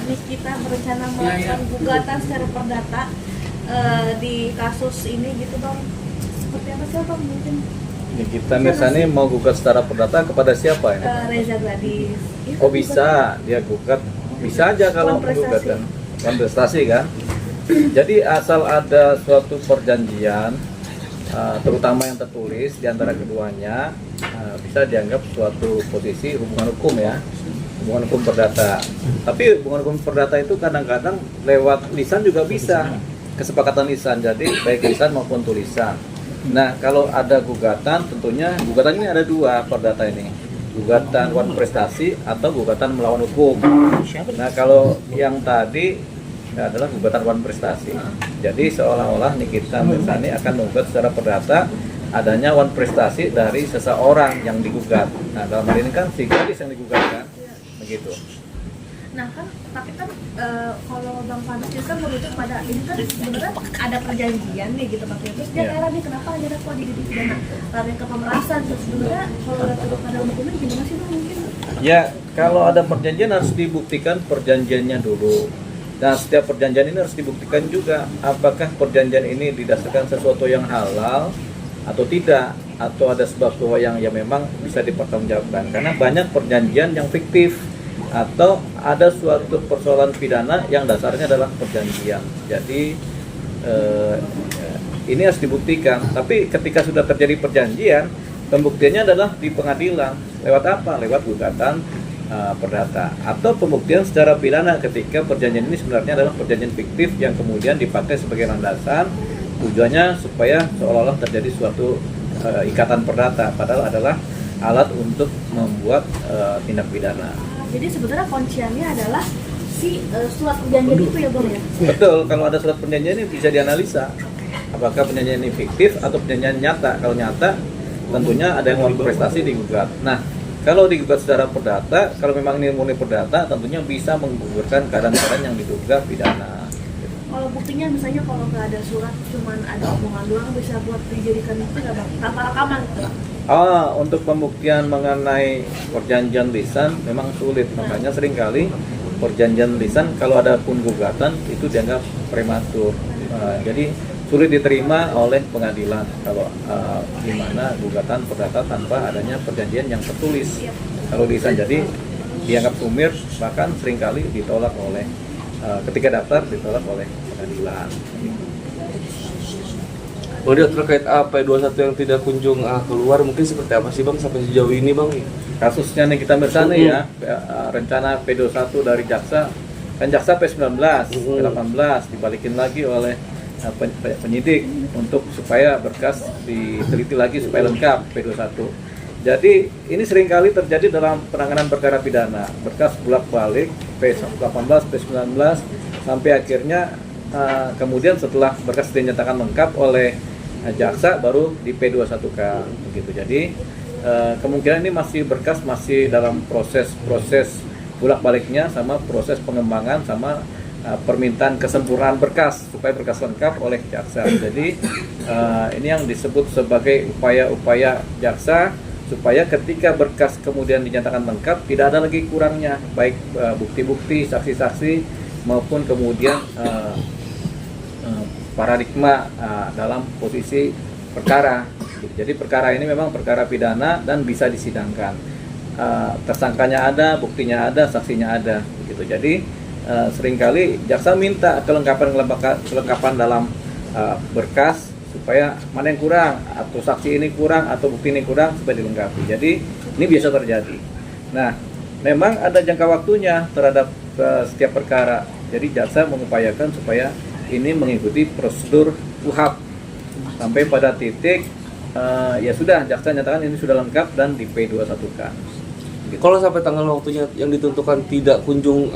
Nikita berencana melakukan gugatan secara perdata di kasus ini gitu bang, seperti apa sih bang mungkin? Nikita Mirzani mau gugat secara perdata kepada siapa ini? Reza Gladys. Oh bisa, dia gugat, bisa aja kalau menggugatan kontestasi kan. Jadi asal ada suatu perjanjian, terutama yang tertulis di antara keduanya, bisa dianggap suatu posisi hubungan hukum ya, hubungan hukum perdata. Tapi hubungan hukum perdata itu kadang-kadang lewat lisan juga bisa, kesepakatan lisan, jadi baik lisan maupun tulisan. Nah kalau ada gugatan, tentunya gugatan ini ada dua perdata ini, gugatan wan prestasi atau gugatan melawan hukum. Nah kalau yang tadi adalah gugatan wan prestasi. Jadi seolah-olah Nikita Mirzani akan menggugat secara perdata adanya wan prestasi dari seseorang yang digugat. Nah dalam hal ini kan si gadis yang digugat kan, begitu. Nah kan, tapi kan kalau Bang Faris kan merujuk pada ini kan sebenarnya ada perjanjian nih gitu Bang. Terus dia heran nih kenapa akhirnya kok dipidana lari ke pemerasan. Terus sebenarnya kalau lihat pada hukumnya gimana sih Bang mungkin? Ya kalau ada perjanjian harus dibuktikan perjanjiannya dulu. Dan setiap perjanjian ini harus dibuktikan juga apakah perjanjian ini didasarkan sesuatu yang halal atau tidak, atau ada sebab yang memang bisa dipertanggungjawabkan. Karena banyak perjanjian yang fiktif atau ada suatu persoalan pidana yang dasarnya adalah perjanjian. Jadi ini harus dibuktikan. Tapi ketika sudah terjadi perjanjian, pembuktiannya adalah di pengadilan. Lewat apa? Lewat gugatan perdata atau pembuktian secara pidana ketika perjanjian ini sebenarnya adalah perjanjian fiktif yang kemudian dipakai sebagai landasan, tujuannya supaya seolah-olah terjadi suatu ikatan perdata padahal adalah alat untuk membuat tindak pidana. Jadi sebenarnya kunciannya adalah si surat perjanjian itu ya Bang ya? Betul, kalau ada surat perjanjian ini bisa dianalisa apakah perjanjian ini fiktif atau perjanjian nyata. Kalau nyata tentunya ada yang mau prestasi digugat. Nah kalau digugat secara perdata, kalau memang ini murni perdata, tentunya bisa menggugurkan keadaan-keadaan yang diduga pidana. Kalau buktinya misalnya kalau nggak ada surat, cuman ada omongan doang, bisa buat dijadikan bukti nggak Bang? Tanpa rekaman? Untuk pembuktian mengenai perjanjian lisan memang sulit, makanya seringkali perjanjian lisan kalau ada pun gugatan itu dianggap prematur. Jadi sulit diterima oleh pengadilan kalau di mana gugatan perdata tanpa adanya perjanjian yang tertulis. Kalau lisan jadi dianggap sumir, bahkan seringkali ditolak oleh ketika daftar ditolak oleh pengadilan. Udah terkait AP21 yang tidak kunjung keluar, mungkin seperti apa sih Bang sampai sejauh ini Bang? Kasusnya Nikita Mirzani ya, rencana P21 dari jaksa, kan jaksa P19, P18 dibalikin lagi oleh penyidik untuk supaya berkas diteliti lagi supaya lengkap P21. Jadi ini seringkali terjadi dalam penanganan perkara pidana, berkas bolak-balik P18, P19 sampai akhirnya kemudian setelah berkas dinyatakan lengkap oleh jaksa baru di P21K begitu. Jadi kemungkinan ini masih berkas masih dalam proses bolak-baliknya sama proses pengembangan sama permintaan kesempurnaan berkas supaya berkas lengkap oleh jaksa. Jadi ini yang disebut sebagai upaya-upaya jaksa supaya ketika berkas kemudian dinyatakan lengkap tidak ada lagi kurangnya, baik bukti-bukti, saksi-saksi maupun kemudian paradigma dalam posisi perkara. Jadi perkara ini memang perkara pidana dan bisa disidangkan. Tersangkanya ada, buktinya ada, saksinya ada, gitu. Jadi seringkali jaksa minta kelengkapan dalam berkas supaya mana yang kurang, atau saksi ini kurang, atau bukti ini kurang supaya dilengkapi. Jadi ini biasa terjadi. Nah, memang ada jangka waktunya terhadap setiap perkara. Jadi jaksa mengupayakan supaya ini mengikuti prosedur KUHP sampai pada titik ya sudah jaksa nyatakan ini sudah lengkap dan di P21K. Gitu. Kalau sampai tanggal waktunya yang ditentukan tidak kunjung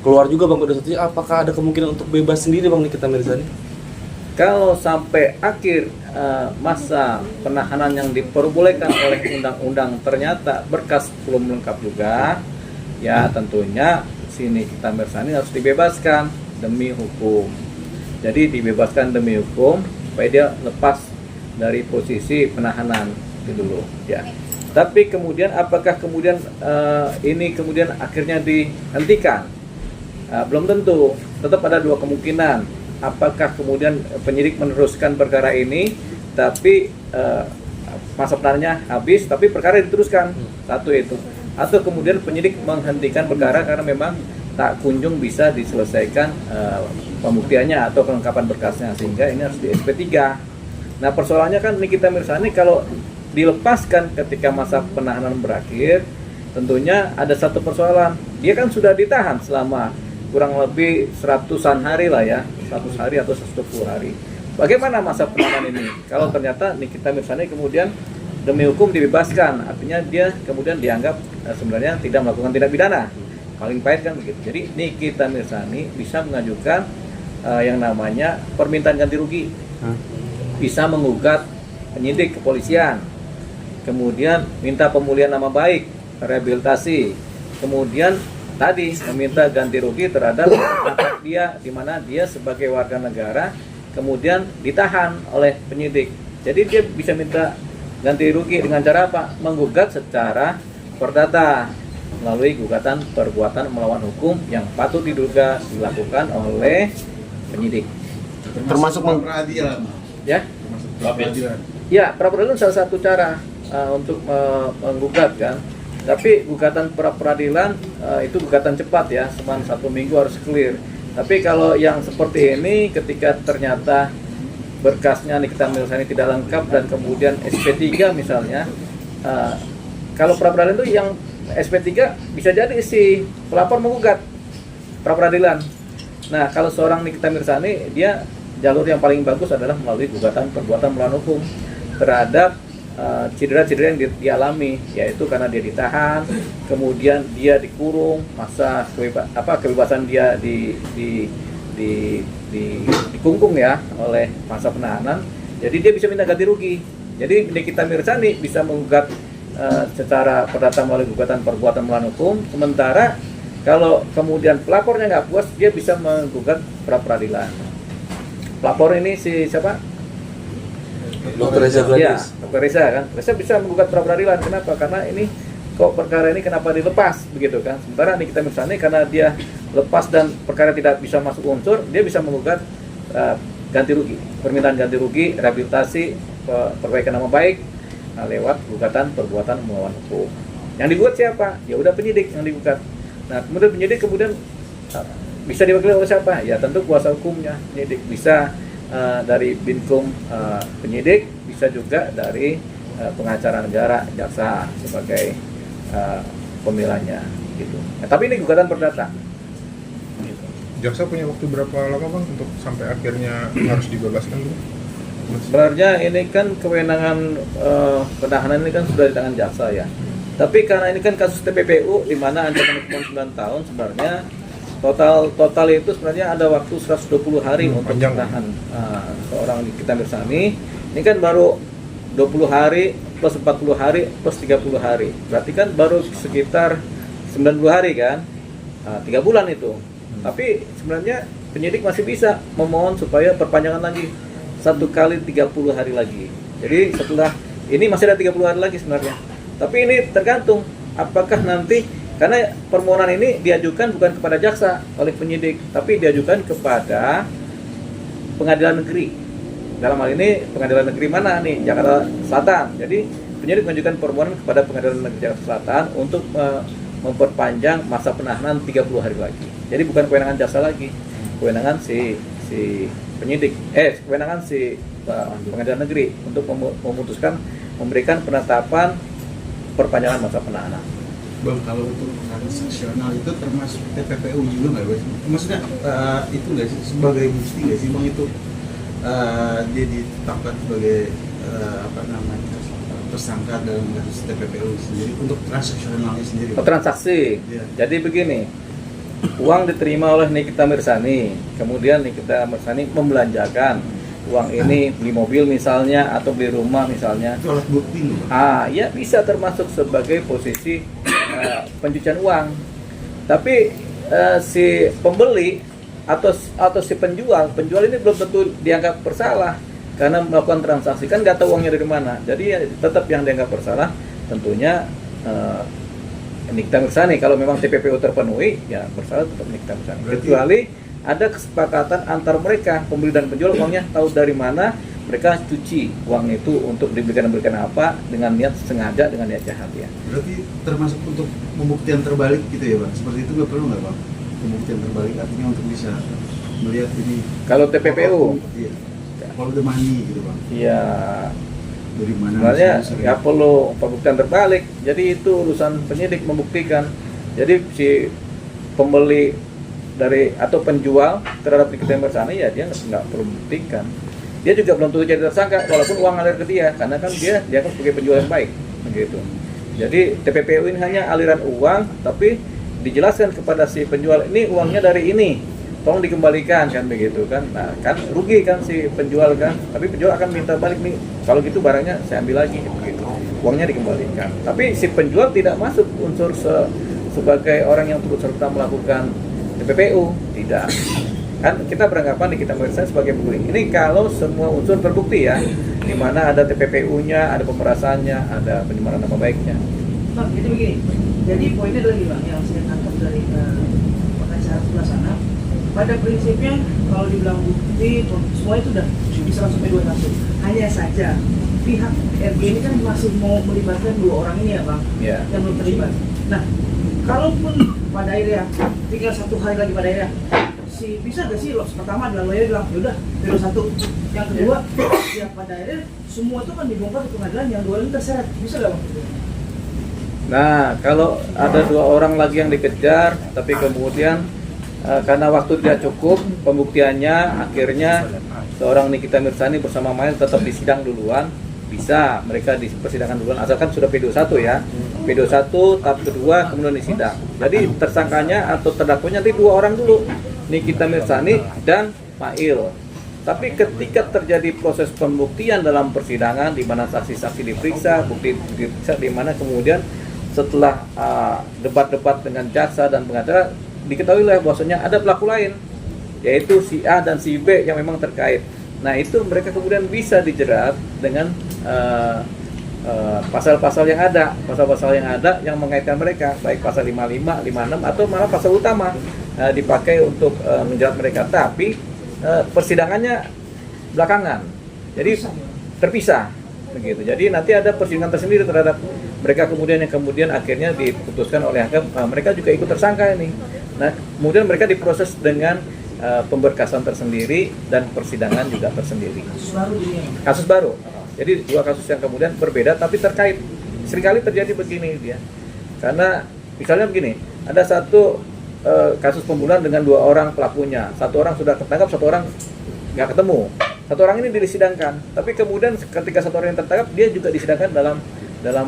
keluar juga Bang P21, apakah ada kemungkinan untuk bebas sendiri Bang Nikita Mirzani? Kalau sampai akhir masa penahanan yang diperbolehkan oleh undang-undang ternyata berkas belum lengkap juga, ya tentunya si Nikita Mirzani harus dibebaskan demi hukum. Jadi dibebaskan demi hukum supaya dia lepas dari posisi penahanan gitu loh, ya. Tapi kemudian apakah kemudian ini kemudian akhirnya dihentikan? belum tentu, tetap ada dua kemungkinan. Apakah kemudian penyidik meneruskan perkara ini, tapi masa penahanannya habis, tapi perkara diteruskan, satu itu. Atau kemudian penyidik menghentikan perkara karena memang tak kunjung bisa diselesaikan pembuktiannya atau kelengkapan berkasnya, sehingga ini harus di SP3. Nah persoalannya kan Nikita Mirzani kalau dilepaskan ketika masa penahanan berakhir, tentunya ada satu persoalan. Dia kan sudah ditahan selama kurang lebih 100-an hari lah ya, 100 hari atau 120 hari. Bagaimana masa penahanan ini? Kalau ternyata Nikita Mirzani kemudian demi hukum dibebaskan, artinya dia kemudian dianggap sebenarnya tidak melakukan tindak pidana. Paling pahit kan begitu. Jadi Nikita Mirzani bisa mengajukan yang namanya permintaan ganti rugi. Bisa menggugat penyidik kepolisian. Kemudian minta pemulihan nama baik, rehabilitasi. Kemudian tadi meminta ganti rugi terhadap hak dia, di mana dia sebagai warga negara kemudian ditahan oleh penyidik. Jadi dia bisa minta ganti rugi dengan cara apa? Menggugat secara perdata melalui gugatan perbuatan melawan hukum yang patut diduga dilakukan oleh penyidik. Termasuk peradilan. Ya? Peradilan. Ya, pra-peradilan salah satu cara untuk menggugat kan. Tapi gugatan pra-peradilan itu gugatan cepat ya, cuma 1 minggu harus clear. Tapi kalau yang seperti ini, ketika ternyata berkasnya Nikita Mirzani tidak lengkap dan kemudian SP3 misalnya, kalau pra-peradilan itu yang SP3 bisa jadi si pelapor menggugat pra-peradilan. Nah, kalau seorang Nikita Mirzani, dia jalur yang paling bagus adalah melalui gugatan perbuatan melawan hukum terhadap cedera-cedera yang dialami, yaitu karena dia ditahan, kemudian dia dikurung, masa kebebasan dia dikungkung ya oleh masa penahanan. Jadi dia bisa minta ganti rugi. Jadi Nikita Mirzani bisa menggugat secara perdata melalui gugatan perbuatan melawan hukum, sementara kalau kemudian pelapornya nggak puas, dia bisa menggugat pra-peradilan. Pelapor ini si siapa? Dr. Reza Ya, Gladys. Dr. Reza kan. Reza bisa menggugat pra-peradilan. Kenapa? Karena ini kok perkara ini kenapa dilepas begitu kan. Sementara Nikita Mirzani karena dia lepas dan perkara tidak bisa masuk unsur, dia bisa menggugat ganti rugi, permintaan ganti rugi, rehabilitasi, perbaikan nama baik lewat gugatan perbuatan melawan hukum. Yang digugat siapa? Ya udah penyidik yang digugat. Nah, kemudian penyidik bisa diwakili oleh siapa? Ya tentu kuasa hukumnya penyidik. Bisa dari Binkum penyidik, bisa juga dari pengacara negara, jaksa sebagai pembelanya gitu. Nah, tapi ini gugatan perdata. Gitu. Jaksa punya waktu berapa lama Bang untuk sampai akhirnya harus dibebaskan dulu? Sebenarnya ini kan kewenangan penahanan ini kan sudah di tangan jaksa ya. Tapi karena ini kan kasus TPPU di mana ancaman hukuman 9 tahun, sebenarnya total itu sebenarnya ada waktu 120 hari untuk menahan seorang Nikita Mirzani. Ini kan baru 20 hari plus 40 hari plus 30 hari. Berarti kan baru sekitar 90 hari kan, 3 bulan itu. Tapi sebenarnya penyidik masih bisa memohon supaya perpanjangan lagi 1 kali 30 hari lagi. Jadi setelah ini masih ada 30 hari lagi sebenarnya. Tapi ini tergantung apakah nanti, karena permohonan ini diajukan bukan kepada jaksa oleh penyidik, tapi diajukan kepada pengadilan negeri. Dalam hal ini pengadilan negeri mana nih? Jakarta Selatan. Jadi penyidik mengajukan permohonan kepada pengadilan negeri Jakarta Selatan untuk memperpanjang masa penahanan 30 hari lagi. Jadi bukan kewenangan jaksa lagi, kewenangan si penyidik, kewenangan si pengadilan negeri untuk memutuskan memberikan penetapan perpanjangan masa penahanan. Bang, kalau untuk transaksional itu termasuk TPPU juga nggak Bang? Maksudnya itu nggak sih sebagai bukti nggak sih Bang itu dia ditetapkan sebagai tersangka dalam kasus TPPU sendiri untuk transaksionalnya sendiri? Transaksi. Ya. Jadi begini, uang diterima oleh Nikita Mirzani, kemudian Nikita Mirzani membelanjakan uang ini, beli mobil misalnya atau beli rumah misalnya. Itu alat bukti nggak? Ya bisa termasuk sebagai posisi pencucian uang. Tapi si pembeli atau si penjual ini belum tentu dianggap bersalah karena melakukan transaksi, kan nggak tahu uangnya dari mana. Jadi ya, tetap yang dianggap bersalah tentunya Nikta Mirsani. Kalau memang TPPU terpenuhi, ya bersalah tetap Nikta Mirsani. Kecuali ada kesepakatan antar mereka, pembeli dan penjual, uangnya tahu dari mana, mereka cuci uang itu untuk diberikan apa dengan niat sengaja, dengan niat jahat ya. Berarti termasuk untuk pembuktian terbalik gitu ya Bang? Seperti itu nggak perlu nggak Bang? Pembuktian terbalik artinya untuk bisa melihat ini. Kalau TPPU, Iya. Kalau the money gitu Bang. ya Dari mana? sebenarnya misalnya? nggak perlu pembuktian terbalik. Jadi itu urusan penyidik membuktikan. Jadi si pembeli dari atau penjual terhadap Nikita Mirsani ya dia nggak perlu membuktikan. Dia juga belum tentu jadi tersangka walaupun uang ngalir ke dia, karena kan dia kan sebagai penjual yang baik begitu. Jadi TPPU ini hanya aliran uang, tapi dijelaskan kepada si penjual, ini uangnya dari ini, tolong dikembalikan kan begitu kan. Nah kan rugi kan si penjual kan, tapi penjual akan minta balik nih, kalau gitu barangnya saya ambil lagi begitu, uangnya dikembalikan. Tapi si penjual tidak masuk unsur sebagai orang yang turut serta melakukan TPPU, tidak. Kan kita beranggapan di Nikita Mirsani sebagai pembeli. Ini kalau semua unsur terbukti ya, di mana ada TPPU-nya, ada pemerasannya, ada pencemaran nama baiknya. Bang, jadi begini. Jadi poinnya adalah Bang, yang saya tangkap dari pengacara sebelah sana. Pada prinsipnya kalau dibilang bukti, semua itu udah bisa langsung P21. Hanya saja pihak RG ini kan masih mau melibatkan 2 orang ini ya Bang, Ya. yang belum terlibat. Nah, kalaupun pada akhirnya tinggal 1 hari lagi pada akhirnya bisa gak sih pertama adalah lawyer bilang yaudah P21, yang kedua ya pada akhirnya semua itu kan dibongkar ke pengadilan, yang 2 ini terseret, bisa gak Bang? Nah, kalau ada 2 orang lagi yang dikejar, tapi kemudian karena waktu tidak cukup pembuktiannya, akhirnya seorang Nikita Mirsani bersama Mail tetap disidang duluan, bisa mereka di persidangan duluan, asalkan sudah P21 ya. P21 tahap kedua kemudian disidang. Jadi tersangkanya atau terdakwanya nanti 2 orang dulu, Nikita Mirsani dan Mail. Tapi ketika terjadi proses pembuktian dalam persidangan, di mana saksi-saksi diperiksa, bukti diperiksa, di mana kemudian setelah debat-debat dengan jaksa dan pengacara, diketahuilah bahwasanya ada pelaku lain, yaitu si A dan si B yang memang terkait. Nah itu mereka kemudian bisa dijerat dengan pasal-pasal yang ada, yang mengaitkan mereka, baik pasal 55, 56 atau malah pasal utama dipakai untuk menjerat mereka. Tapi persidangannya belakangan, jadi terpisah begitu. Jadi nanti ada persidangan tersendiri terhadap mereka yang kemudian akhirnya diputuskan oleh hakim mereka juga ikut tersangka ini. Nah kemudian mereka diproses dengan pemberkasan tersendiri dan persidangan juga tersendiri. Kasus baru. Jadi 2 kasus yang kemudian berbeda tapi terkait. Seringkali terjadi begini dia. Karena misalnya begini, ada satu kasus pembunuhan dengan 2 orang pelakunya. 1 orang sudah ketangkap, 1 orang nggak ketemu. 1 orang ini disidangkan. Tapi kemudian ketika 1 orang yang tertangkap, dia juga disidangkan dalam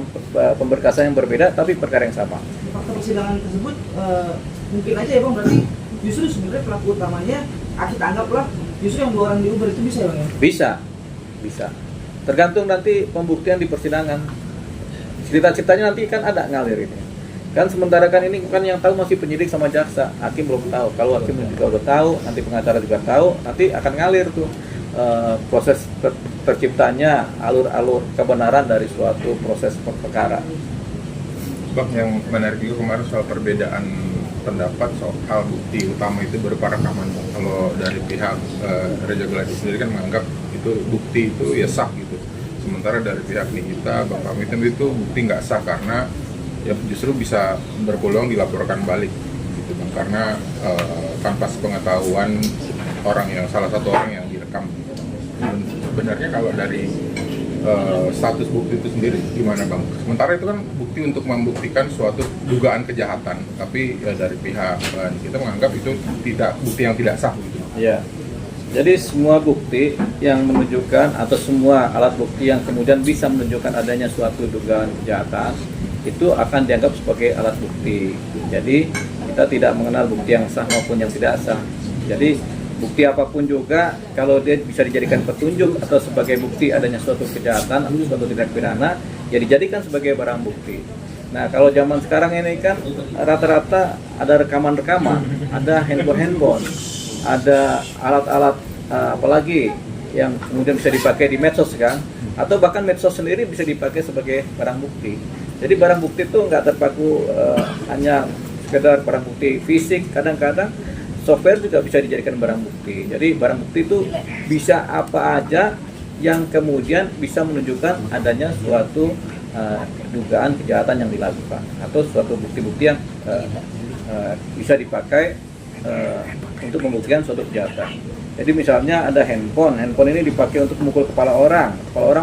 pemberkasan yang berbeda tapi perkara yang sama. Fakta persidangan tersebut mungkin aja ya Bang, berarti justru sebenarnya pelaku utamanya kita anggaplah justru yang 2 orang di Uber itu bisa ya Bang ya? Bisa. Tergantung nanti pembuktian di persidangan. Cerita-ceritanya nanti kan ada ngalir ini. Kan sementara kan ini kan yang tahu masih penyidik sama jaksa, hakim belum tahu. Kalau hakim juga udah tahu, nanti pengacara juga tahu, nanti akan ngalir tuh proses terciptanya alur-alur kebenaran dari suatu proses perkara. Bang, yang menarik juga kemarin soal perbedaan pendapat soal bukti utama itu berupa rekaman. Kalau dari pihak Reza Geladi sendiri kan menganggap itu bukti itu ya sah gitu. Sementara dari pihak Nikita, Bang Pamitan itu bukti nggak sah karena ya justru bisa berpeluang dilaporkan balik gitu Bang, karena tanpa sepengetahuan salah satu orang yang direkam. Dan sebenarnya kalau dari status bukti itu sendiri gimana Bang? Sementara itu kan bukti untuk membuktikan suatu dugaan kejahatan, tapi ya dari pihak kita menganggap itu bukti yang tidak sah gitu. Ya. Jadi semua bukti yang menunjukkan atau semua alat bukti yang kemudian bisa menunjukkan adanya suatu dugaan kejahatan itu akan dianggap sebagai alat bukti. Jadi kita tidak mengenal bukti yang sah maupun yang tidak sah. Jadi bukti apapun juga kalau dia bisa dijadikan petunjuk atau sebagai bukti adanya suatu kejahatan atau suatu tindak pidana, ya dijadikan sebagai barang bukti. Nah kalau zaman sekarang ini kan rata-rata ada rekaman-rekaman, ada handphone, ada alat-alat apalagi yang kemudian bisa dipakai di medsos kan, atau bahkan medsos sendiri bisa dipakai sebagai barang bukti. Jadi barang bukti itu nggak terpaku hanya sekedar barang bukti fisik, kadang-kadang software juga bisa dijadikan barang bukti. Jadi barang bukti itu bisa apa aja yang kemudian bisa menunjukkan adanya suatu dugaan kejahatan yang dilakukan atau suatu bukti-bukti yang bisa dipakai untuk membuktikan suatu kejahatan. Jadi misalnya ada handphone ini dipakai untuk memukul kepala orang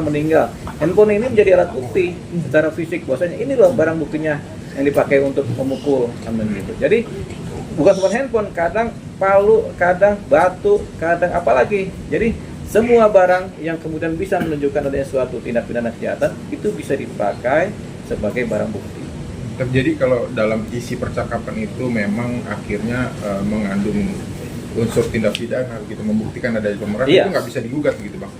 meninggal. Handphone ini menjadi alat bukti secara fisik, bahwasanya ini loh barang buktinya yang dipakai untuk memukul, gitu. Jadi bukan cuma handphone, kadang palu, kadang batu, kadang apalagi. Jadi semua barang yang kemudian bisa menunjukkan adanya suatu tindak pidana kejahatan itu bisa dipakai sebagai barang bukti. Jadi kalau dalam isi percakapan itu memang akhirnya mengandung unsur tindak pidana gitu, membuktikan adanya pemerasan, Iya. itu nggak bisa digugat gitu bang?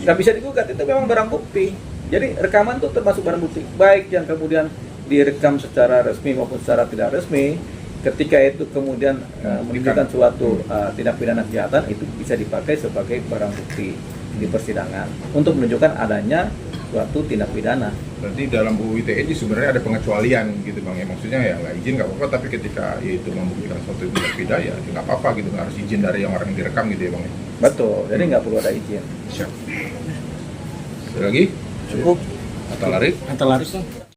Nggak bisa digugat, itu memang barang bukti. Jadi rekaman itu termasuk barang bukti, baik yang kemudian direkam secara resmi maupun secara tidak resmi. Ketika itu kemudian menunjukkan suatu tindak pidana kejahatan, itu bisa dipakai sebagai barang bukti di persidangan untuk menunjukkan adanya suatu tindak pidana. Berarti dalam UU ITE sebenarnya ada pengecualian gitu bang ya, maksudnya ya nggak izin nggak apa-apa, tapi ketika itu membuktikan suatu tindak pidana ya nggak apa-apa gitu, nggak harus izin dari yang orang yang direkam gitu ya bang ya. Betul, jadi nggak perlu ada izin. Siap. Ada lagi? Cukup. Atau lari? Atau laris, Bang?